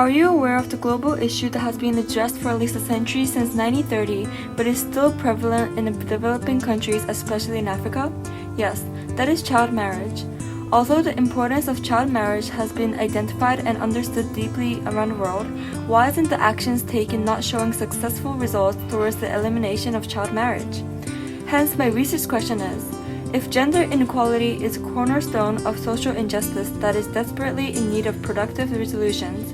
Are you aware of the global issue that has been addressed for at least a century since 1930, but is still prevalent in the developing countries, especially in Africa? Yes, that is child marriage. Although the importance of child marriage has been identified and understood deeply around the world, why isn't the actions taken not showing successful results towards the elimination of child marriage? Hence, my research question is, if gender inequality is a cornerstone of social injustice that is desperately in need of productive resolutions,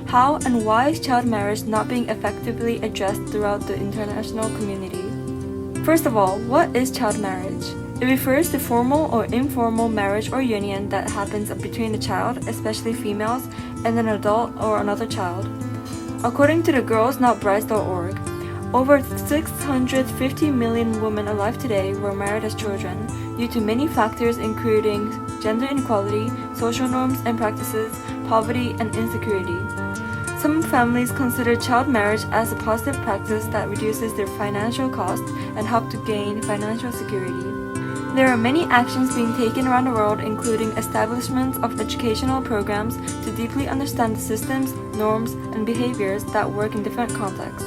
how and why is child marriage not being effectively addressed throughout the international community? First of all, what is child marriage? It refers to formal or informal marriage or union that happens between a child, especially females, and an adult or another child. According to the girlsnotbrides.org, over 650 million women alive today were married as children due to many factors including gender inequality, social norms and practices, poverty, and insecurity. Some families consider child marriage as a positive practice that reduces their financial costs and help to gain financial security. There are many actions being taken around the world, including establishment of educational programs to deeply understand the systems, norms, and behaviors that work in different contexts.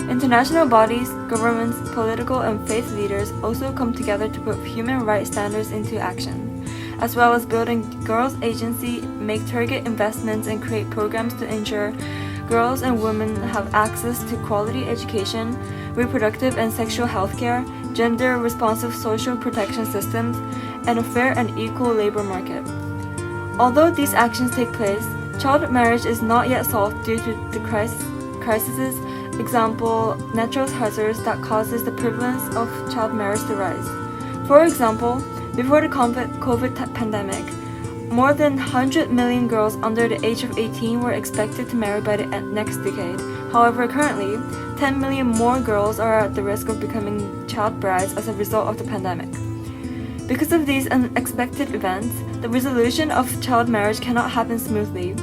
International bodies, governments, political and faith leaders also come together to put human rights standards into action, as well as building girls' agency, make target investments, and create programs to ensure girls and women have access to quality education, reproductive and sexual health care, gender-responsive social protection systems, and a fair and equal labor market. Although these actions take place, child marriage is not yet solved due to the crises, example, natural hazards that causes the prevalence of child marriage to rise. For example, before the COVID pandemic, more than 100 million girls under the age of 18 were expected to marry by the next decade. However, currently, 10 million more girls are at the risk of becoming child brides as a result of the pandemic. Because of these unexpected events, the resolution of child marriage cannot happen smoothly.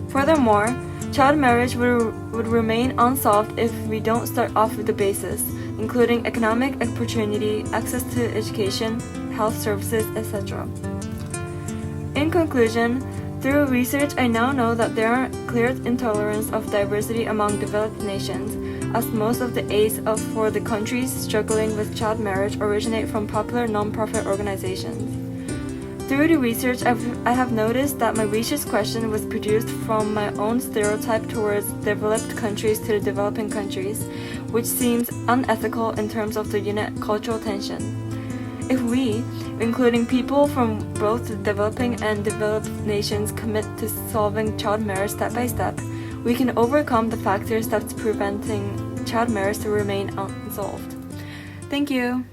Furthermore, child marriage would remain unsolved if we don't start off with the basis, including economic opportunity, access to education, health services, etc. In conclusion, through research, I now know that there are clear intolerance of diversity among developed nations, as most of the aids for the countries struggling with child marriage originate from popular non-profit organizations. Through the research, I have noticed that my research question was produced from my own stereotype towards developed countries to the developing countries, which seems unethical in terms of the unit cultural tension. If we, including people from both the developing and developed nations, commit to solving child marriage step by step, we can overcome the factors that's preventing child marriage to remain unsolved. Thank you.